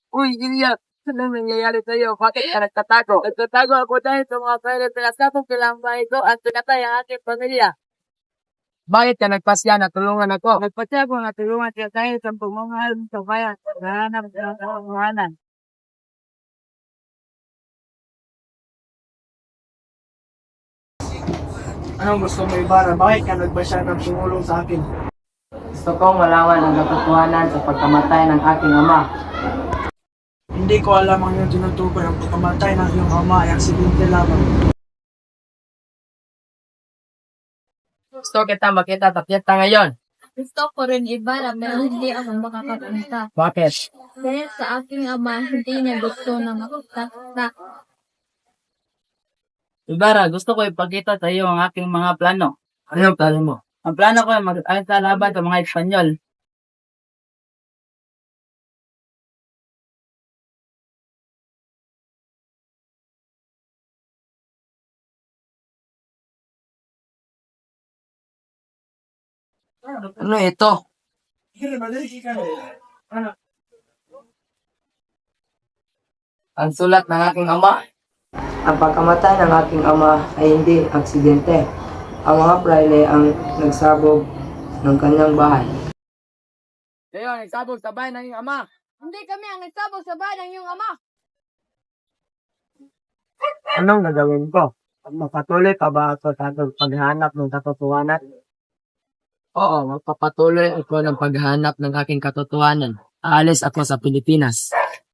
Uy, Ilya, ano nangyayari sa'yo? Bakit ka nagtatago? Nagtatago ako dahil sa mga pera pinasapong kilambay ko at pinatay ang aking pamilya. Bakit ka nagpasya na tulungan ako? Nagpasya ako na tulungan siya dahil sa pagmamahal sa bayan. Nahanap sa kamahalan. Anong gusto mo Ibarra? Bakit ka nagpasya ng tumulong sa akin? Gusto kong malaman ang katotohanan sa pagkamatay ng aking ama. Hindi ko alam ang iyong tinutukoy. Ang pagkamatay ng iyong ama ay aksidente lamang. Gusto kita makita tatyata ngayon. Gusto ko rin Ibarra pero hindi ako makakapunta. Bakit? Dahil sa aking ama, hindi niya gusto na makita. Ibarra, gusto ko ipakita sa iyo ang aking mga plano. Anong plano mo? Ang plano ko ay mag-alta laban sa mga Espanyol. Ano ito? Ang sulat ng aking ama. Ang pagkamatay ng aking ama ay hindi aksidente. Ang mga praile ang nagsabog ng kanyang bahay. Kayo, nagsabog sa bayan ng iyong ama. Hindi kami ang nagsabog sa bahay ng iyong ama. Anong gagawin ko? Magpatuloy pa ba ako sa aking paghanap ng katotohanan? Oo, magpapatuloy ako ng paghanap ng aking katotohanan. Aalis ako sa Pilipinas.